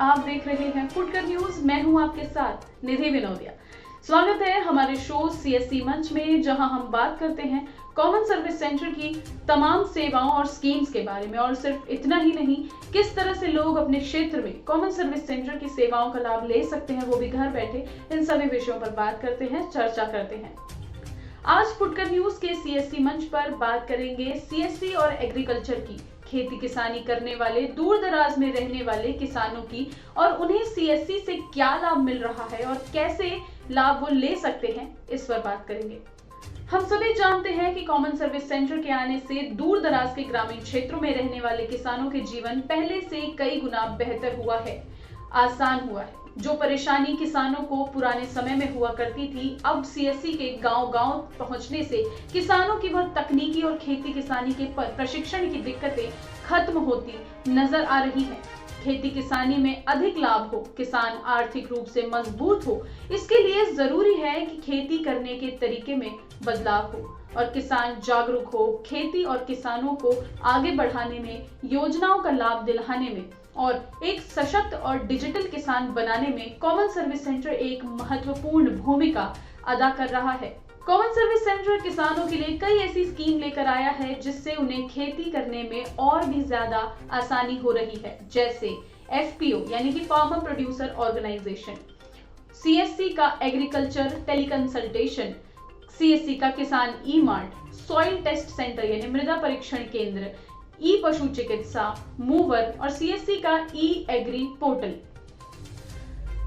आप देख रहे हैं फुटकर न्यूज। मैं हूं आपके साथ निधि विनोदिया। स्वागत है हमारे शो सीएससी मंच में, जहां हम बात करते हैं कॉमन सर्विस सेंटर की तमाम सेवाओं और स्कीम्स के बारे में। और सिर्फ इतना ही नहीं, किस तरह से लोग अपने क्षेत्र में कॉमन सर्विस सेंटर की सेवाओं का लाभ ले सकते हैं, वो भी घर बैठे। इन सभी विषयों पर बात करते हैं, चर्चा करते हैं। आज फुटकर न्यूज के सीएससी मंच पर बात करेंगे सीएससी और एग्रीकल्चर की, खेती किसानी करने वाले, दूर दराज में रहने वाले किसानों की, और उन्हें सीएससी से क्या लाभ मिल रहा है और कैसे लाभ वो ले सकते हैं, इस पर बात करेंगे। हम सभी जानते हैं कि कॉमन सर्विस सेंटर के आने से दूर दराज के ग्रामीण क्षेत्रों में रहने वाले किसानों के जीवन पहले से कई गुना बेहतर हुआ है, आसान हुआ है। जो परेशानी किसानों को पुराने समय में हुआ करती थी, अब सीएससी के गांव-गांव पहुंचने से किसानों की वह तकनीकी और खेती किसानी के प्रशिक्षण की दिक्कतें खत्म होती नजर आ रही हैं। खेती किसानी में अधिक लाभ हो, किसान आर्थिक रूप से मजबूत हो, इसके लिए जरूरी है कि खेती करने के तरीके में बदलाव हो और किसान जागरूक हो। खेती और किसानों को आगे बढ़ाने में, योजनाओं का लाभ दिलाने में और एक सशक्त और डिजिटल किसान बनाने में कॉमन सर्विस सेंटर एक महत्वपूर्ण भूमिका अदा कर रहा है। कॉमन सर्विस सेंटर किसानों के लिए कई ऐसी स्कीम लेकर आया है जिससे उन्हें खेती करने में और भी ज्यादा आसानी हो रही है, जैसे एफपीओ यानी कि फार्मर प्रोड्यूसर ऑर्गेनाइजेशन, सीएससी का एग्रीकल्चर टेलीकंसल्टेशन, सीएससी का Kisan e mart, soil test centre यानी मृदा परीक्षण केंद्र, ई पशु चिकित्सा, मूवर और सीएससी का e agri portal.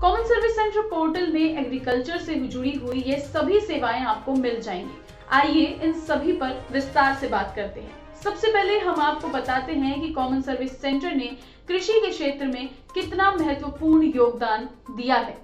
Common service centre portal में एग्रीकल्चर से जुड़ी हुई ये सभी सेवाएं आपको मिल जाएंगी। आइए इन सभी पर विस्तार से बात करते हैं। सबसे पहले हम आपको बताते हैं कि कॉमन सर्विस सेंटर ने कृषि के क्षेत्र में कितना महत्वपूर्ण योगदान दिया है।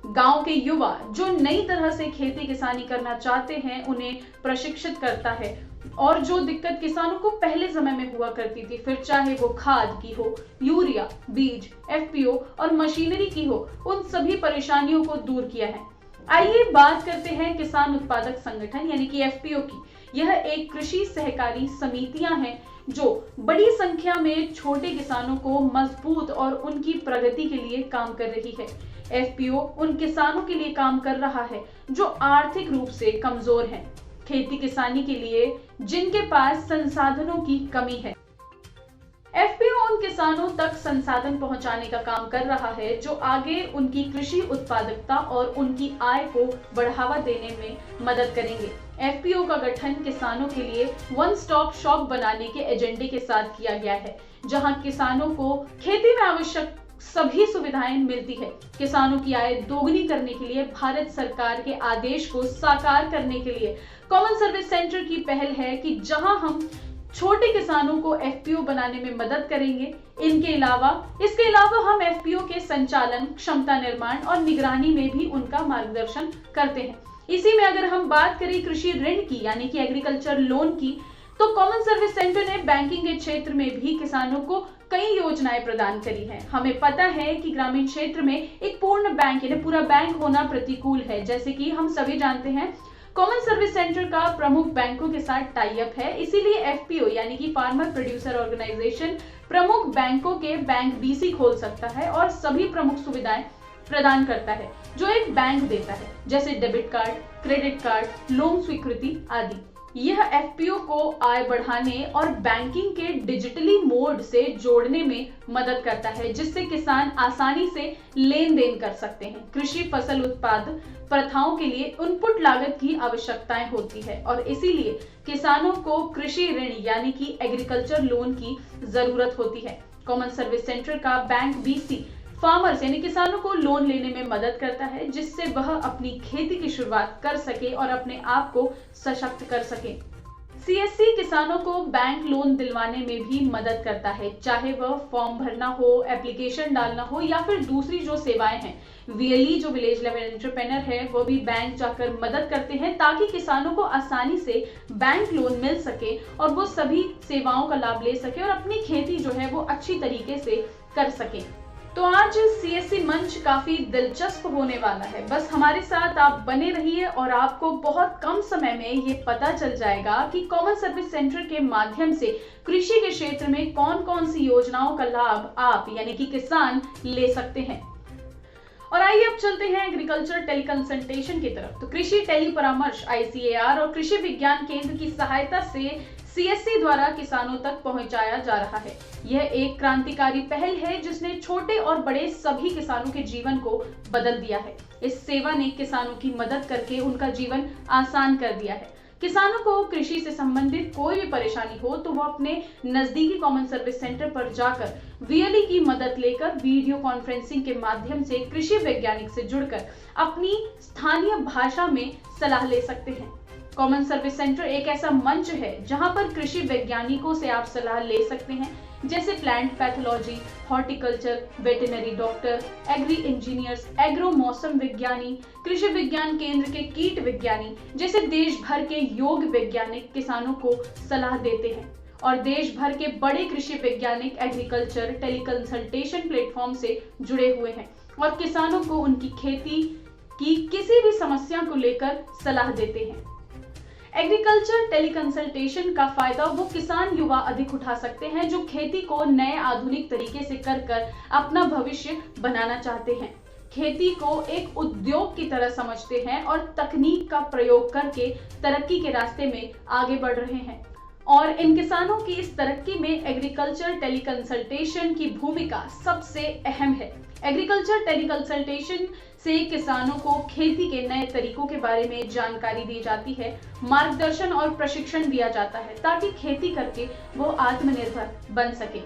गांव के युवा जो नई तरह से खेती किसानी करना चाहते हैं, उन्हें प्रशिक्षित करता है। और जो दिक्कत किसानों को पहले समय में हुआ करती थी, फिर चाहे वो खाद की हो, यूरिया, बीज, एफपीओ और मशीनरी की हो, उन सभी परेशानियों को दूर किया है। आइए बात करते हैं किसान उत्पादक संगठन यानी कि एफपीओ की। यह एक कृषि सहकारी समितियां हैं जो बड़ी संख्या में छोटे किसानों को मजबूत और उनकी प्रगति के लिए काम कर रही है। एफपीओ उन किसानों के लिए काम कर रहा है जो आर्थिक रूप से कमजोर हैं, खेती किसानी के लिए जिनके पास संसाधनों की कमी है। एफपीओ उन किसानों तक संसाधन पहुंचाने का काम कर रहा है जो आगे उनकी कृषि उत्पादकता और उनकी आय को बढ़ावा देने में मदद करेंगे। एफपीओ का गठन किसानों के लिए वन स्टॉप शॉप बनाने के एजेंडे के साथ किया गया है, जहां किसानों को खेती में आवश्यक सभी सुविधाएं मिलती है। किसानों की आय दोगुनी करने के लिए भारत सरकार के आदेश को साकार करने के लिए कॉमन सर्विस सेंटर की पहल है कि जहां हम छोटे किसानों को एफपीओ बनाने में मदद करेंगे। इसके अलावा हम एफपीओ के संचालन, क्षमता निर्माण और निगरानी में भी उनका मार्गदर्शन करते हैं। इसी में अगर हम बात करें कृषि ऋण की यानी कि एग्रीकल्चर लोन की, तो कॉमन सर्विस सेंटर ने बैंकिंग के क्षेत्र में भी किसानों को कई योजनाएं प्रदान करी हैं। हमें पता है कि ग्रामीण क्षेत्र में एक पूर्ण बैंक यानी पूरा बैंक होना प्रतिकूल है। जैसे कि हम सभी जानते हैं, कॉमन सर्विस सेंटर का प्रमुख बैंकों के साथ टाई अप है, इसीलिए एफपीओ यानी कि फार्मर प्रोड्यूसर ऑर्गेनाइजेशन प्रमुख बैंकों के बैंक बीसी खोल सकता है और सभी प्रमुख सुविधाएं प्रदान करता है जो एक बैंक देता है, जैसे debit card, credit card, loan स्वीकृति आदि। यह एफपीओ को आय बढ़ाने और बैंकिंग के डिजिटली मोड से जोड़ने में मदद करता है, जिससे किसान आसानी से लेन देन कर सकते हैं। कृषि फसल उत्पाद प्रथाओं के लिए इनपुट लागत की आवश्यकताएं होती है और इसीलिए किसानों को कृषि ऋण यानी कि एग्रीकल्चर लोन की जरूरत होती है। कॉमन सर्विस सेंटर का बैंक बीसी फार्मर्स यानी किसानों को लोन लेने में मदद करता है, जिससे वह अपनी खेती की शुरुआत कर सके और अपने आप को सशक्त कर सके। सीएससी किसानों को बैंक लोन दिलवाने में भी मदद करता है, चाहे वह फॉर्म भरना हो, एप्लीकेशन डालना हो या फिर दूसरी जो सेवाएं हैं। वीएलई जो विलेज लेवल एंटरप्रेन्योर है, वो भी बैंक जाकर मदद करते हैं ताकि किसानों को आसानी से बैंक लोन मिल सके और वो सभी सेवाओं का लाभ ले सके और अपनी खेती जो है वो अच्छी तरीके से कर सके। तो आज सीएससी मंच काफी दिलचस्प होने वाला है। बस हमारे साथ आप बने रहिए और आपको बहुत कम समय में ये पता चल जाएगा कि कॉमन सर्विस सेंटर के माध्यम से कृषि के क्षेत्र में कौन कौन सी योजनाओं का लाभ आप यानी कि किसान ले सकते हैं। और आइए अब चलते हैं एग्रीकल्चर टेली कंसल्टेशन की तरफ। तो कृषि टेली परामर्श ICAR और कृषि विज्ञान केंद्र की सहायता से सीएससी द्वारा किसानों तक पहुंचाया जा रहा है। यह एक क्रांतिकारी पहल है जिसने छोटे और बड़े सभी किसानों के जीवन को बदल दिया है। इस सेवा ने किसानों की मदद करके उनका जीवन आसान कर दिया है। किसानों को कृषि से संबंधित कोई भी परेशानी हो तो वो अपने नजदीकी कॉमन सर्विस सेंटर पर जाकर VLE की मदद लेकर वीडियो कॉन्फ्रेंसिंग के माध्यम से कृषि वैज्ञानिक से जुड़कर अपनी स्थानीय भाषा में सलाह ले सकते हैं। कॉमन सर्विस सेंटर एक ऐसा मंच है जहां पर कृषि वैज्ञानिकों से आप सलाह ले सकते हैं, जैसे plant pathology, horticulture, veterinary doctor, agri engineers, agro मौसम विज्ञानी, कृषि विज्ञान केंद्र के कीट विज्ञानी जैसे देश भर के योग वैज्ञानिक किसानों को सलाह देते हैं। और देश भर के बड़े कृषि वैज्ञानिक एग्रीकल्चर टेली कंसल्टेशन प्लेटफॉर्म से जुड़े हुए हैं और किसानों को उनकी खेती की किसी भी समस्या को लेकर सलाह देते हैं। एग्रीकल्चर टेली कंसल्टेशन का फायदा वो किसान युवा अधिक उठा सकते हैं जो खेती को नए आधुनिक तरीके से कर अपना भविष्य बनाना चाहते हैं, खेती को एक उद्योग की तरह समझते हैं और तकनीक का प्रयोग करके तरक्की के रास्ते में आगे बढ़ रहे हैं। और इन किसानों की इस तरक्की में एग्रीकल्चर टेली कंसल्टेशन की भूमिका सबसे अहम है। एग्रीकल्चर टेली कंसल्टेशन से किसानों को खेती के नए तरीकों के बारे में जानकारी दी जाती है, मार्गदर्शन और प्रशिक्षण दिया जाता है ताकि खेती करके वो आत्मनिर्भर बन सके।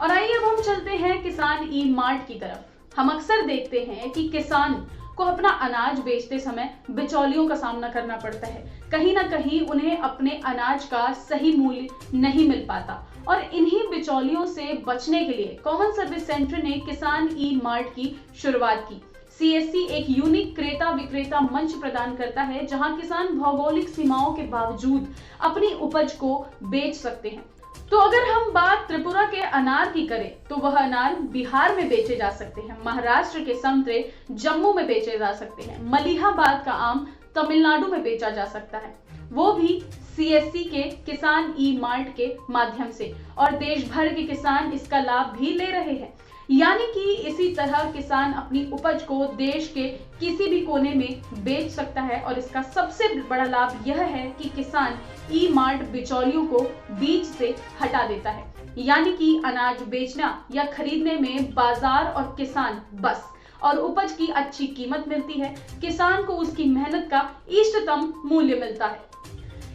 और आइए अब हम चलते हैं किसान ई-मार्ट की तरफ। हम अक्सर देखते हैं कि किसान को अपना अनाज बेचते समय बिचौलियों का सामना करना पड़ता है। कहीं ना कहीं उन्हें अपने अनाज का सही मूल्य नहीं मिल पाता और इन्हीं बिचौलियों से बचने के लिए कॉमन सर्विस सेंटर ने किसान ई-मार्ट की शुरुआत की। सीएससी एक यूनिक क्रेता विक्रेता मंच प्रदान करता है जहां किसान भौगोलिक सीमाओं के बावजूद अपनी उपज को बेच सकते हैं। तो अगर हम बात त्रिपुरा के अनार की करें तो वह अनार बिहार में बेचे जा सकते हैं, महाराष्ट्र के संतरे जम्मू में बेचे जा सकते हैं, मलिहाबाद का आम तमिलनाडु में बेचा जा सकता है, वो भी सीएससी के किसान ई-मार्ट के माध्यम से। और देश भर के किसान इसका लाभ भी ले रहे हैं। यानी कि इसी तरह किसान अपनी उपज को देश के किसी भी कोने में बेच सकता है। और इसका सबसे बड़ा लाभ यह है कि किसान ई-मार्ट बिचौलियों को बीच से हटा देता है। यानी कि अनाज बेचना या खरीदने में बाजार और किसान बस, और उपज की अच्छी कीमत मिलती है। किसान को उसकी मेहनत का इष्टतम मूल्य मिलता है।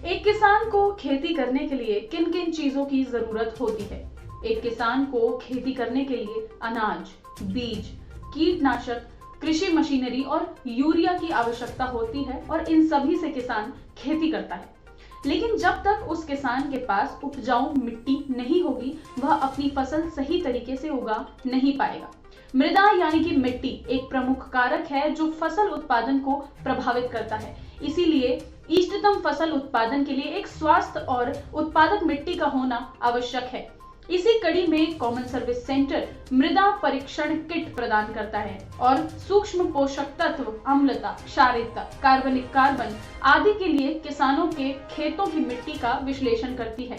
एक किसान को खेती करने के लिए किन किन चीजों की जरूरत होती है? एक किसान को खेती करने के लिए अनाज, बीज, कीटनाशक, कृषि मशीनरी और यूरिया की आवश्यकता होती है और इन सभी से किसान खेती करता है। लेकिन जब तक उस किसान के पास उपजाऊ मिट्टी नहीं होगी, वह अपनी फसल सही तरीके से उगा नहीं पाएगा। मृदा यानी कि मिट्टी एक प्रमुख कारक है जो फसल उत्पादन को प्रभावित करता है। इसीलिए इष्टतम फसल उत्पादन के लिए एक स्वस्थ और उत्पादक मिट्टी का होना आवश्यक है। इसी कड़ी में कॉमन सर्विस सेंटर मृदा परीक्षण किट प्रदान करता है और सूक्ष्म पोषक तत्व, अम्लता, क्षारीयता, कार्बनिक कार्बन आदि के लिए किसानों के खेतों की मिट्टी का विश्लेषण करती है।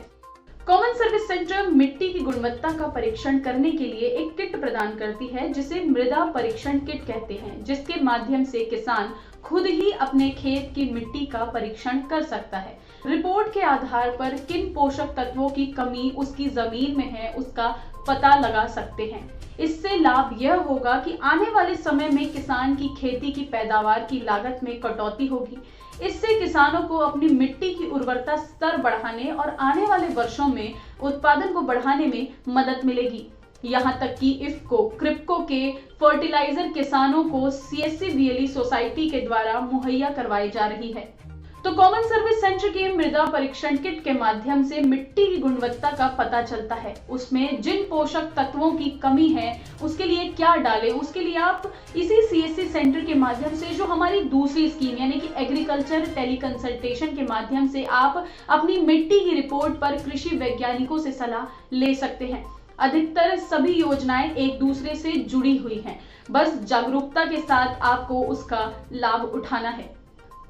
कॉमन सर्विस सेंटर मिट्टी की गुणवत्ता का परीक्षण करने के लिए एक किट प्रदान करती है जिसे मृदा परीक्षण किट कहते हैं, जिसके माध्यम से किसान खुद ही अपने खेत की मिट्टी का परीक्षण कर सकता है। रिपोर्ट के आधार पर किन पोषक तत्वों की कमी उसकी जमीन में है उसका पता लगा सकते हैं। इससे लाभ यह होगा कि आने वाले समय में किसान की खेती की पैदावार की लागत में कटौती होगी। इससे किसानों को अपनी मिट्टी की उर्वरता स्तर बढ़ाने और आने वाले वर्षों में उत्पादन को बढ़ाने में मदद मिलेगी। यहाँ तक कि इफ्को, क्रिप्को के फर्टिलाइजर किसानों को सीएससी VLE सोसाइटी के द्वारा मुहैया करवाई जा रही है। तो कॉमन सर्विस सेंटर के मृदा परीक्षण किट के माध्यम से मिट्टी की गुणवत्ता का पता चलता है। उसमें जिन पोषक तत्वों की कमी है उसके लिए क्या डालें, उसके लिए आप इसी सीएससी सेंटर के माध्यम से, जो हमारी दूसरी स्कीम यानी कि एग्रीकल्चर टेली कंसल्टेशन के माध्यम से, आप अपनी मिट्टी की रिपोर्ट पर कृषि वैज्ञानिकों से सलाह ले सकते हैं। अधिकतर सभी योजनाएं एक दूसरे से जुड़ी हुई हैं, बस जागरूकता के साथ आपको उसका लाभ उठाना है।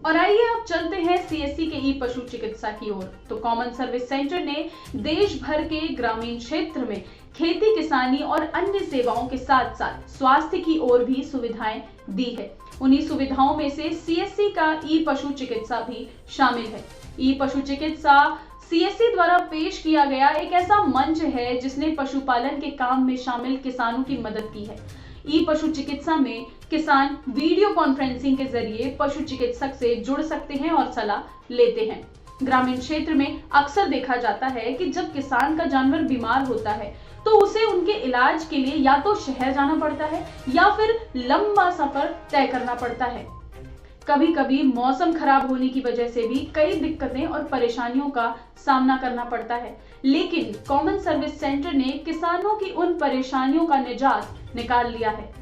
और आइए अब चलते हैं सीएससी के ई पशु चिकित्सा की ओर। तो कॉमन सर्विस सेंटर ने देश भर के ग्रामीण क्षेत्र में खेती किसानी और अन्य सेवाओं के साथ साथ स्वास्थ्य की ओर भी सुविधाएं दी है। उन्हीं सुविधाओं में से सीएससी का ई पशु चिकित्सा भी शामिल है। ई पशु चिकित्सा सीएससी द्वारा पेश किया गया एक ऐसा मंच है जिसने पशुपालन के काम में शामिल किसानों की मदद की है। ई पशु चिकित्सा में किसान वीडियो कॉन्फ्रेंसिंग के जरिए पशु चिकित्सक से जुड़ सकते हैं और सलाह लेते हैं। ग्रामीण क्षेत्र में अक्सर देखा जाता है कि जब किसान का जानवर बीमार होता है तो उसे उनके इलाज के लिए या तो शहर जाना पड़ता है या फिर लंबा सफर तय करना पड़ता है। कभी कभी मौसम खराब होने की वजह से भी कई दिक्कतें और परेशानियों का सामना करना पड़ता है, लेकिन कॉमन सर्विस सेंटर ने किसानों की उन परेशानियों का निजात निकाल लिया है।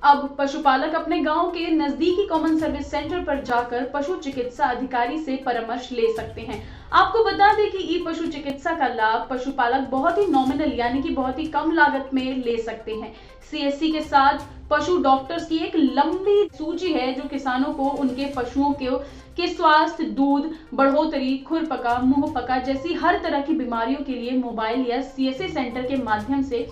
अब पशुपालक अपने गांव के नजदीकी कॉमन सर्विस सेंटर पर जाकर पशु चिकित्सा अधिकारी से परामर्श ले सकते हैं। आपको बता दें कि ई पशु चिकित्सा का लाभ पशुपालक बहुत ही नॉमिनल यानी कि बहुत ही कम लागत में ले सकते हैं। सीएससी के साथ पशु डॉक्टर्स की एक लंबी सूची है जो किसानों को उनके पशुओं के स्वास्थ्य, दूध, बढ़ोतरी, खुरपका, मुंहपका जैसी हर तरह की बीमारियों के लिए मोबाइल या सीएससी सेंटर के माध्यम से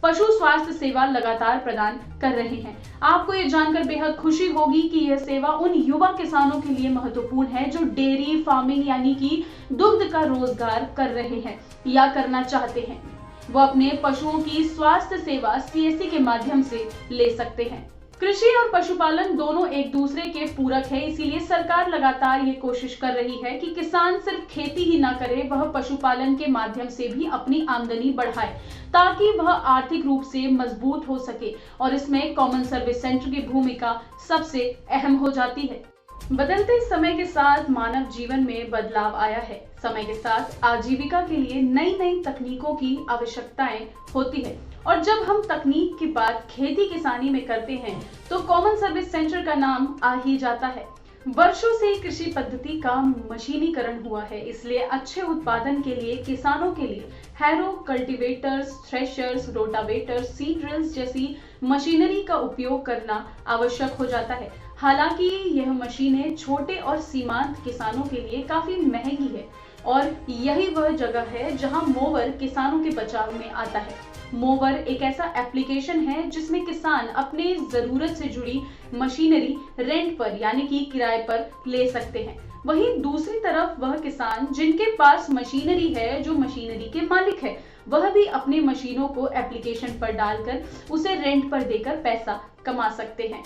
पशु स्वास्थ्य सेवा लगातार प्रदान कर रहे हैं। आपको ये जानकर बेहद खुशी होगी कि यह सेवा उन युवा किसानों के लिए महत्वपूर्ण है जो डेयरी फार्मिंग यानी कि दुग्ध का रोजगार कर रहे हैं या करना चाहते हैं। वो अपने पशुओं की स्वास्थ्य सेवा सीएससी के माध्यम से ले सकते हैं। कृषि और पशुपालन दोनों एक दूसरे के पूरक है, इसीलिए सरकार लगातार ये कोशिश कर रही है कि किसान सिर्फ खेती ही ना करे, वह पशुपालन के माध्यम से भी अपनी आमदनी बढ़ाए ताकि वह आर्थिक रूप से मजबूत हो सके। और इसमें कॉमन सर्विस सेंटर की भूमिका सबसे अहम हो जाती है। बदलते समय के साथ मानव जीवन में बदलाव आया है। समय के साथ आजीविका के लिए नई नई तकनीकों की आवश्यकताएं होती है और जब हम तकनीक की बात खेती किसानी में करते हैं तो कॉमन सर्विस सेंटर का नाम आ ही जाता है। वर्षों से कृषि पद्धति का मशीनीकरण हुआ है, इसलिए अच्छे उत्पादन के लिए किसानों के लिए harrow, cultivators, threshers, rotavators, seed drills जैसी मशीनरी का उपयोग करना आवश्यक हो जाता है। हालांकि यह मशीनें छोटे और सीमांत किसानों के लिए काफी महंगी है और यही वह जगह है जहां मोवर किसानों के बचाव में आता है। मोवर एक ऐसा एप्लीकेशन है जिसमें किसान अपने जरूरत से जुड़ी मशीनरी रेंट पर यानी कि किराए पर ले सकते हैं। वहीं दूसरी तरफ वह किसान जिनके पास मशीनरी है, जो मशीनरी के मालिक है, वह भी अपनी मशीनों को एप्लीकेशन पर डालकर उसे रेंट पर देकर पैसा कमा सकते हैं।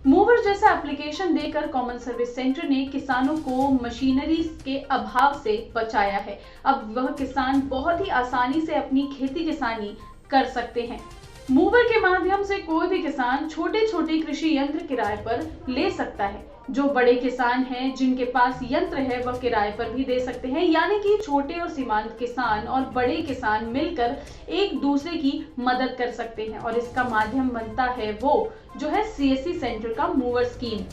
मूवर जैसा एप्लीकेशन देकर कॉमन सर्विस सेंटर ने किसानों को मशीनरी के अभाव से बचाया है। अब वह किसान बहुत ही आसानी से अपनी खेती किसानी कर सकते हैं। मूवर के माध्यम से कोई भी किसान छोटे छोटे कृषि यंत्र किराए पर ले सकता है। जो बड़े किसान हैं जिनके पास यंत्र है वह किराए पर भी दे सकते हैं, यानी कि छोटे और सीमांत किसान और बड़े किसान मिलकर एक दूसरे की मदद कर सकते हैं और इसका माध्यम बनता है वो जो है सीएससी सेंटर का मूवर स्कीम।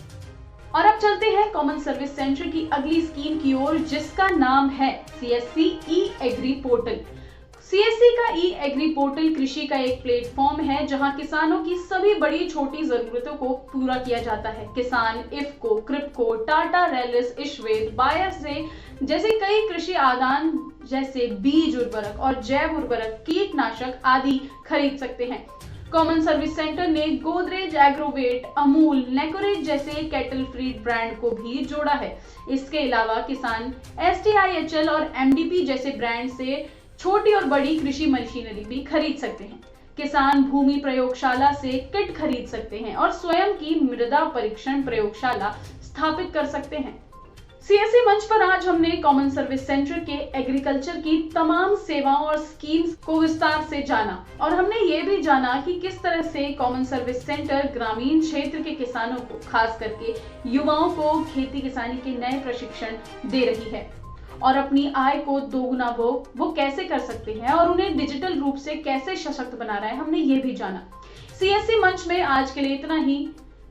और अब चलते हैं कॉमन सर्विस सेंटर की अगली स्कीम की ओर जिसका नाम है सीएससी ई एग्री पोर्टल। सीएससी का ई एग्री पोर्टल कृषि का एक प्लेटफॉर्म है जहां किसानों की सभी बड़ी छोटी जरूरतों को पूरा किया जाता है। किसान इफ्को, क्रिप्को, टाटा रेलिस, ईश्वेद, बायर से जैसे कई कृषि आदान जैसे बीज उर्वरक और जैव उर्वरक, कीटनाशक आदि खरीद सकते हैं। कॉमन सर्विस सेंटर ने गोदरेज एग्रोवेट, अमूल, नेकोरेज जैसे कैटल फीड ब्रांड को भी जोड़ा है। इसके अलावा किसान STIHL और MDP जैसे ब्रांड से छोटी और बड़ी कृषि मशीनरी भी खरीद सकते हैं। किसान भूमि प्रयोगशाला से किट खरीद सकते हैं और स्वयं की मृदा परीक्षण प्रयोगशाला स्थापित कर सकते हैं। सीएससी मंच पर आज हमने कॉमन सर्विस सेंटर के एग्रीकल्चर की तमाम सेवाओं और स्कीम्स को विस्तार से जाना और हमने ये भी जाना कि किस तरह से कॉमन सर्विस सेंटर ग्रामीण क्षेत्र के किसानों को, खास करके युवाओं को खेती किसानी के नए प्रशिक्षण दे रही है और अपनी आय को दोगुना वो कैसे कर सकते हैं और उन्हें डिजिटल रूप से कैसे सशक्त बना रहा है, हमने ये भी जाना। सीएससी मंच में आज के लिए इतना ही।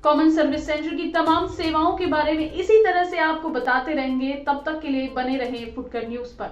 कॉमन सर्विस सेंटर की तमाम सेवाओं के बारे में इसी तरह से आपको बताते रहेंगे। तब तक के लिए बने रहें फुटकर न्यूज पर।